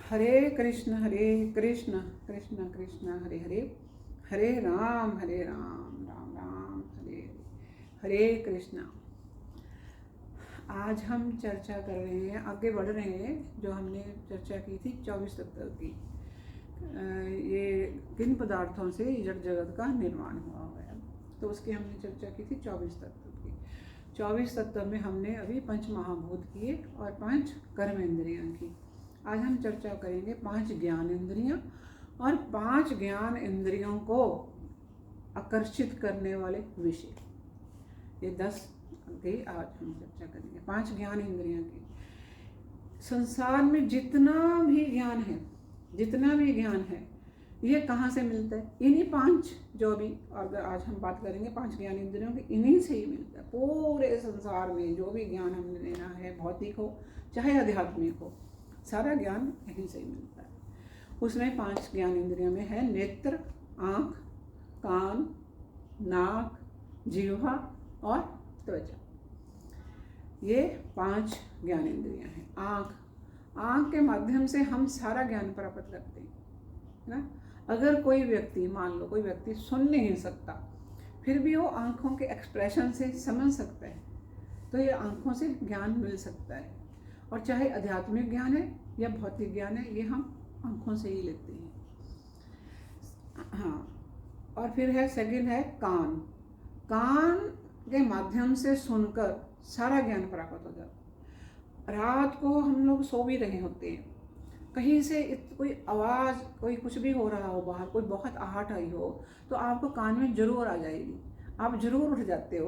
हरे कृष्ण कृष्ण कृष्ण हरे हरे, हरे राम राम राम हरे हरे, हरे कृष्ण। आज हम चर्चा कर रहे हैं, आगे बढ़ रहे हैं। जो हमने चर्चा की थी 24 तत्व की, ये किन पदार्थों से जड़ जगत का निर्माण हुआ है, तो उसकी हमने चर्चा की थी 24 तत्व की। 24 तत्व में हमने अभी 5 महाभूत किए और 5 कर्म इंद्रियां की। आज हम चर्चा करेंगे 5 ज्ञान इंद्रियां और 5 ज्ञान इंद्रियों को आकर्षित करने वाले विषय। ये 10 की आज हम चर्चा करेंगे। 5 ज्ञान इंद्रियां की। संसार में जितना भी ज्ञान है, ये कहाँ से मिलता है? इन्हीं 5 जो भी अगर आज हम बात करेंगे 5 ज्ञान इंद्रियों की, इन्हीं से ही मिलता है। पूरे संसार में जो भी ज्ञान हमने लेना है, भौतिक हो चाहे आध्यात्मिक हो, सारा ज्ञान यहीं से ही मिलता है। उसमें 5 ज्ञान इंद्रियों में है नेत्र, आँख, कान, नाक, जिह्वा और त्वचा। ये 5 ज्ञान इंद्रियां हैं। आँख के माध्यम से हम सारा ज्ञान प्राप्त करते हैं, है ना। अगर कोई व्यक्ति, मान लो कोई व्यक्ति सुन नहीं सकता, फिर भी वो आँखों के एक्सप्रेशन से समझ सकता है, तो ये आँखों से ज्ञान मिल सकता है। और चाहे आध्यात्मिक ज्ञान है या भौतिक ज्ञान है, ये हम आँखों से ही लेते हैं। हाँ, और फिर है सेकंड है कान के माध्यम से सुनकर सारा ज्ञान प्राप्त हो जाता। रात को हम लोग सो भी रहे होते हैं, कहीं से कोई आवाज़, कोई कुछ भी हो रहा हो बाहर, कोई बहुत आहट आई हो, तो आपको कान में जरूर आ जाएगी, आप जरूर उठ जाते हो।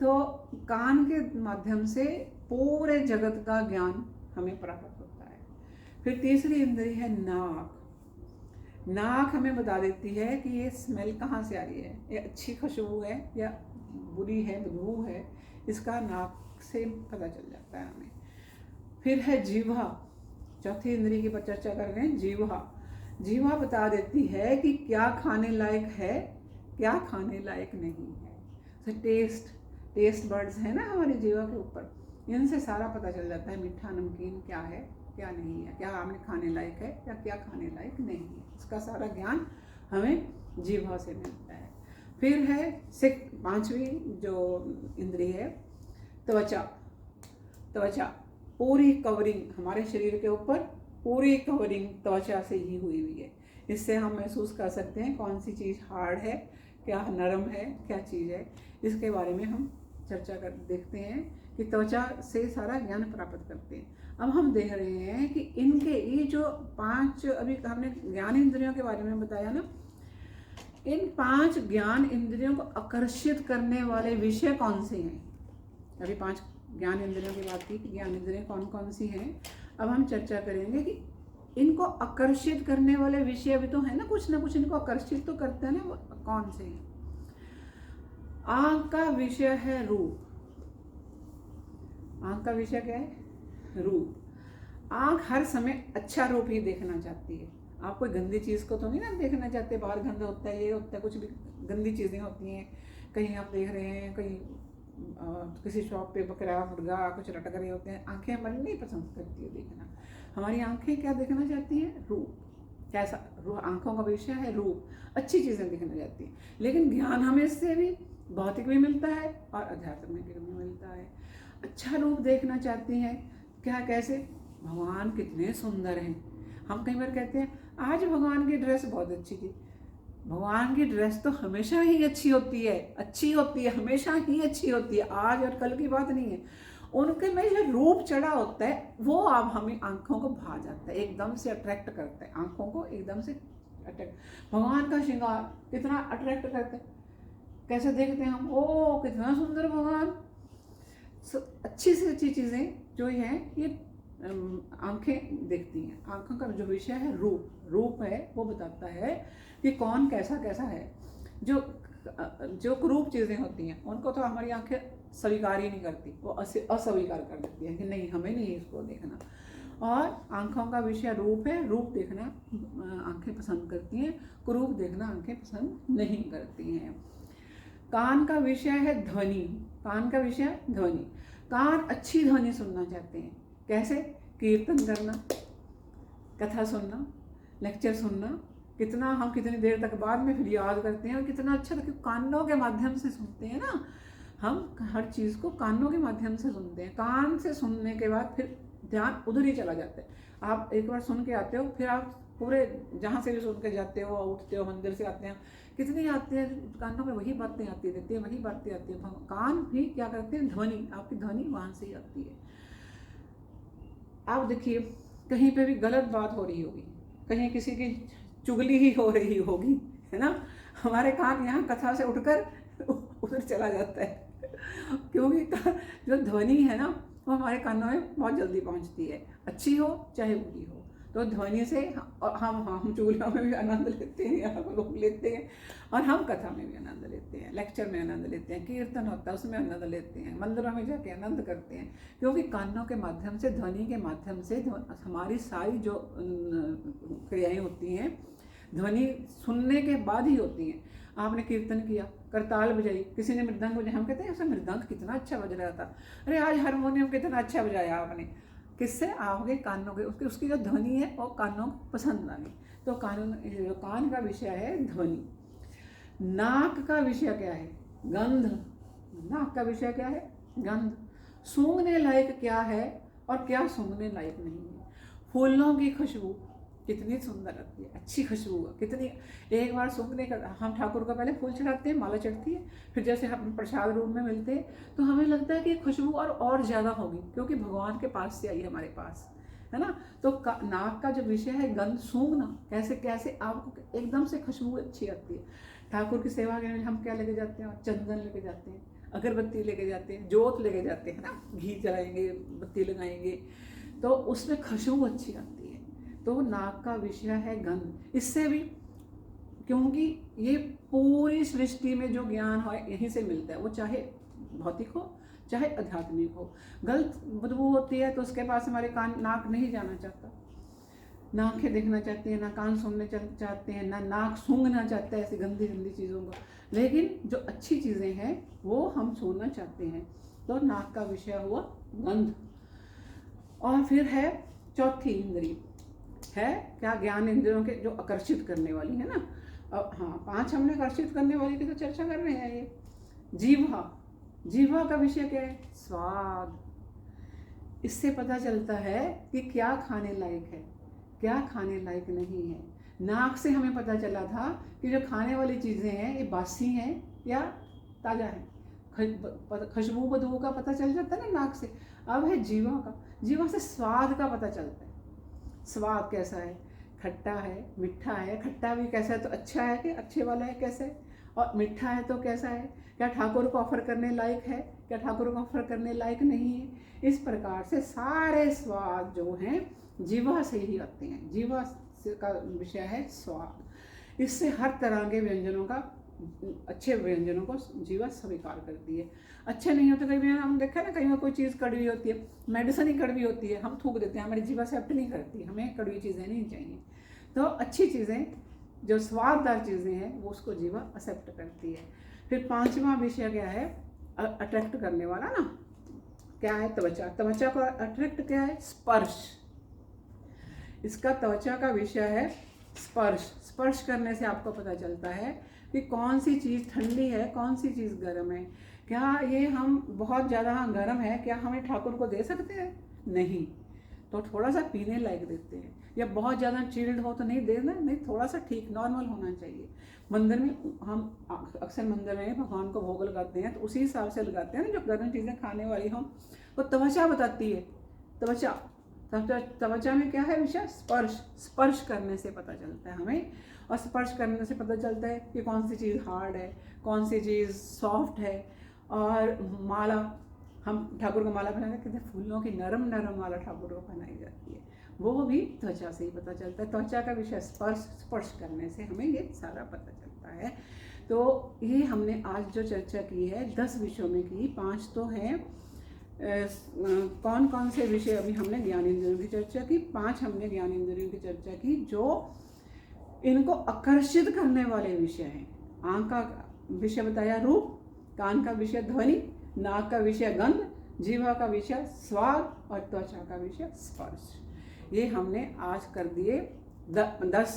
तो कान के माध्यम से पूरे जगत का ज्ञान हमें प्राप्त होता है। फिर तीसरी इंद्रिय है नाक हमें बता देती है कि ये स्मेल कहाँ से आ रही है, ये अच्छी खुशबू है या बुरी है, बदबू है, इसका नाक से पता चल जाता है हमें। फिर है जीवा, चौथी इंद्रिय की चर्चा कर रहे हैं। जीवा बता देती है कि क्या खाने लायक है, क्या खाने लायक नहीं है। तो टेस्ट बर्ड्स है ना हमारी जीवा के ऊपर, इनसे सारा पता चल जाता है मीठा नमकीन क्या है, क्या नहीं है, क्या हमें खाने लायक है या क्या खाने लायक नहीं है। इसका सारा ज्ञान हमें जीवा से मिलता है। फिर है 5वीं जो इंद्रिय है त्वचा। पूरी कवरिंग हमारे शरीर के ऊपर, पूरी कवरिंग त्वचा से ही हुई हुई है। इससे हम महसूस कर सकते हैं कौन सी चीज़ हार्ड है, क्या नरम है, क्या चीज़ है। इसके बारे में हम चर्चा कर देखते हैं कि त्वचा से सारा ज्ञान प्राप्त करते हैं। अब हम देख रहे हैं कि इनके ये जो 5 अभी हमने ज्ञान इंद्रियों के बारे में बताया ना, इन 5 ज्ञान इंद्रियों को आकर्षित करने वाले विषय कौन से हैं? अभी 5 ज्ञान इंद्रियों की बात की कि ज्ञान इंद्रियां कौन कौन सी हैं। अब हम चर्चा करेंगे कि इनको आकर्षित करने वाले विषय भी तो है ना कुछ इनको आकर्षित तो करते हैं ना, वो कौन से हैं? आँख का विषय है रूप। आँख का विषय क्या है? रूप। आँख हर समय अच्छा रूप ही देखना चाहती है। आप कोई गंदी चीज़ को तो नहीं ना देखना चाहते, बाहर गंदा होता है, ये होता है, कुछ भी गंदी चीज़ें होती हैं। कहीं आप देख रहे हैं, कहीं किसी शॉप पे बकरा मुर्गा कुछ लटक रहे होते हैं, आंखें हमारी नहीं पसंद करती है देखना। हमारी आंखें क्या देखना चाहती हैं? रूप। कैसा? आंखों का विषय है रूप, अच्छी चीज़ें देखना चाहती हैं। लेकिन ज्ञान हमें इससे भी भौतिक भी मिलता है और आध्यात्मिक भी मिलता है। अच्छा रूप देखना चाहती हैं। क्या, कैसे? भगवान कितने सुंदर हैं। हम कई बार कहते हैं आज भगवान की ड्रेस बहुत अच्छी थी। भगवान की ड्रेस तो हमेशा ही अच्छी होती है, हमेशा ही अच्छी होती है, आज और कल की बात नहीं है। उनके में जो रूप चढ़ा होता है वो अब हमें आंखों को भा जाता है, एकदम से अट्रैक्ट करता है, आंखों को एकदम से अट्रैक्ट। भगवान का श्रृंगार कितना अट्रैक्ट करता है, कैसे देखते हैं हम, ओ कितना सुंदर भगवान। अच्छी से अच्छी चीज़ें जो हैं ये आंखें देखती हैं। आंखों का जो विषय है रूप है, वो बताता है कि कौन कैसा कैसा है। जो कुरूप चीज़ें होती हैं उनको तो हमारी आंखें स्वीकार ही नहीं करती, वो अस्वीकार कर देती हैं कि नहीं, हमें नहीं इसको देखना। और आंखों का विषय रूप है, रूप देखना आंखें पसंद करती हैं, कुरूप देखना आंखें पसंद नहीं करती हैं। कान का विषय है ध्वनि। कान अच्छी ध्वनि सुनना चाहते हैं। कैसे? कीर्तन करना, कथा सुनना, लेक्चर सुनना, कितना हम कितनी देर तक बाद में फिर याद करते हैं, और कितना अच्छा लगता है। कानों के माध्यम से सुनते हैं ना, हम हर चीज़ को कानों के माध्यम से सुनते हैं। कान से सुनने के बाद फिर ध्यान उधर ही चला जाता है। आप एक बार सुन के आते हो, फिर आप पूरे जहाँ से भी सुन के जाते हो, उठते हो, मंदिर से आते हैं, कितनी आती है कानों में, वही बातें आती रहती है, वही बातें आती है। कान भी क्या करते हैं, ध्वनि, आपकी ध्वनि वहाँ से ही आती है। आप देखिए कहीं पे भी गलत बात हो रही होगी, कहीं किसी की चुगली ही हो रही होगी, है ना, हमारे कान यहाँ कथा से उठकर उधर चला जाता है, क्योंकि जो ध्वनि है ना वो हमारे कानों में बहुत जल्दी पहुँचती है, अच्छी हो चाहे बुरी हो। तो ध्वनि से हम चुगलियों में भी आनंद लेते हैं, यहाँ लोग लेते हैं, और हम कथा में भी आनंद लेते हैं, लेक्चर में आनंद लेते हैं, कीर्तन होता है उसमें आनंद लेते हैं, मंदिरों में जाके आनंद करते हैं, क्योंकि कानों के माध्यम से, ध्वनि के माध्यम से हमारी सारी जो क्रियाएं होती हैं ध्वनि सुनने के बाद ही होती हैं। आपने कीर्तन किया, करताल बजाई, किसी ने मृदंग बजाया, हम कहते हैं ऐसा मृदंग कितना अच्छा बज रहा था, अरे आज हारमोनियम कितना अच्छा बजाया आपने, किससे, आपके कानों के, उसकी जो ध्वनि है वो कानों को पसंद आ गई। तो कान का विषय है ध्वनि। नाक का विषय क्या है, गंध। नाक का विषय क्या है, गंध। सूंघने लायक क्या है और क्या सूंघने लायक नहीं है। फूलों की खुशबू कितनी सुंदर लगती है, अच्छी खुशबू कितनी, एक बार सूंघने का, हम ठाकुर को पहले फूल चढ़ाते हैं, माला चढ़ती है, फिर जैसे हम प्रसाद रूप में मिलते हैं तो हमें लगता है कि खुशबू और ज़्यादा होगी, क्योंकि भगवान के पास से आई हमारे पास, है ना। तो नाक का जो विषय है गंध, सूंघना, कैसे कैसे आपको एकदम से खुशबू अच्छी आती है। ठाकुर की सेवा में हम क्या लेके जाते हैं, चंदन लेके जाते हैं, अगरबत्ती लेके जाते हैं, जोत लेके जाते हैं ना, घी जलाएंगे, बत्ती लगाएंगे, तो उसमें खुशबू अच्छी आती है। तो नाक का विषय है गंध। इससे भी, क्योंकि ये पूरी सृष्टि में जो ज्ञान है यहीं से मिलता है, वो चाहे भौतिक हो चाहे आध्यात्मिक हो। गलत बदबू होती है तो उसके पास हमारे नाक नहीं जाना चाहता, ना आँखें देखना चाहती हैं, ना कान सुनने चाहते हैं, ना नाक सूंघना चाहता है ऐसी गंदी गंदी चीज़ों को, लेकिन जो अच्छी चीज़ें हैं वो हम सुनना चाहते हैं। तो नाक का विषय हुआ गंध। और फिर है चौथी इंद्री, है क्या, ज्ञान इंद्रियों के जो आकर्षित करने वाली है ना। अब हाँ, 5 हमने आकर्षित करने वाली की तो चर्चा कर रहे हैं। ये जीवा, जीवा का विषय क्या है, स्वाद। इससे पता चलता है कि क्या खाने लायक है, क्या खाने लायक नहीं है। नाक से हमें पता चला था कि जो खाने वाली चीज़ें हैं ये बासी हैं या ताज़ा है, खुशबू बदबू का पता चल जाता है ना नाक से। अब है जीवा का, जीवा से स्वाद का पता चलता है, स्वाद कैसा है, खट्टा है, मीठा है, खट्टा भी कैसा है तो अच्छा है कि अच्छे वाला है कैसा है, और मीठा है तो कैसा है, क्या ठाकुर को ऑफर करने लायक है, क्या ठाकुर को ऑफर करने लायक नहीं है। इस प्रकार से सारे स्वाद जो हैं जीवा से ही आते हैं, जीवा का विषय है स्वाद। इससे हर तरह के व्यंजनों का, अच्छे व्यंजनों को जीवा स्वीकार करती है। अच्छे नहीं होते, कई बार हम देखा ना, कई बार कोई चीज़ कड़वी होती है, मेडिसिन ही कड़वी होती है, हम थूक देते हैं, हमारी जीवा एक्सेप्ट नहीं करती, हमें कड़वी चीज़ें नहीं चाहिए। तो अच्छी चीज़ें, जो स्वाददार चीज़ें हैं वो उसको जीवा एक्सेप्ट करती है। फिर 5वां विषय क्या है, अट्रैक्ट करने वाला ना, क्या है, त्वचा। त्वचा को अट्रैक्ट क्या है, स्पर्श। इसका त्वचा का विषय है स्पर्श। स्पर्श करने से आपको पता चलता है कि कौन सी चीज़ ठंडी है, कौन सी चीज़ गर्म है। क्या ये हम बहुत ज़्यादा गर्म है, क्या हमें ठाकुर को दे सकते हैं, नहीं, तो थोड़ा सा पीने लायक देते हैं। या बहुत ज़्यादा चिल्ड हो तो नहीं देना, नहीं, थोड़ा सा ठीक नॉर्मल होना चाहिए। मंदिर में हम अक्सर मंदिर में भगवान को भोग लगाते हैं तो उसी हिसाब से लगाते हैं ना, जो गर्म चीज़ें खाने वाली हों। वो त्वचा बताती है, त्वचा, त्वचा में क्या है विषय, स्पर्श। स्पर्श करने से पता चलता है हमें, और स्पर्श करने से पता चलता है कि कौन सी चीज़ हार्ड है, कौन सी चीज़ सॉफ्ट है। और माला, हम ठाकुर को माला पहनाते हैं, फूलों की नरम नरम माला ठाकुर को पहनाई जाती है, वो भी त्वचा से ही पता चलता है। त्वचा का विषय स्पर्श, स्पर्श करने से हमें ये सारा पता चलता है। तो ये हमने आज जो चर्चा की है 10 विषयों में की, 5 तो हैं। कौन कौन से विषय अभी हमने ज्ञानेंद्रियों की चर्चा की, 5 हमने ज्ञानेंद्रियों की चर्चा की जो इनको आकर्षित करने वाले विषय हैं। आँख का विषय बताया रूप, कान का विषय ध्वनि, नाक का विषय गंध, जीवा का विषय स्वाद और त्वचा का विषय स्पर्श। ये हमने आज कर दिए 10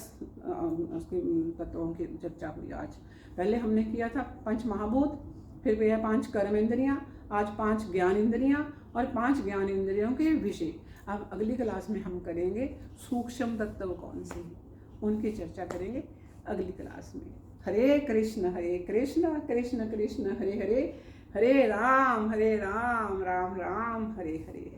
उसकी तत्वों की चर्चा हुई आज। पहले हमने किया था 5 महाभूत, फिर भैया 5 कर्म इंद्रियाँ, आज 5 ज्ञान इंद्रियाँ और 5 ज्ञान इंद्रियों के विषय। अब अगली क्लास में हम करेंगे सूक्ष्म तत्व कौन से हैं, उनकी चर्चा करेंगे अगली क्लास में। हरे कृष्ण कृष्ण कृष्ण हरे हरे, हरे राम राम राम हरे हरे।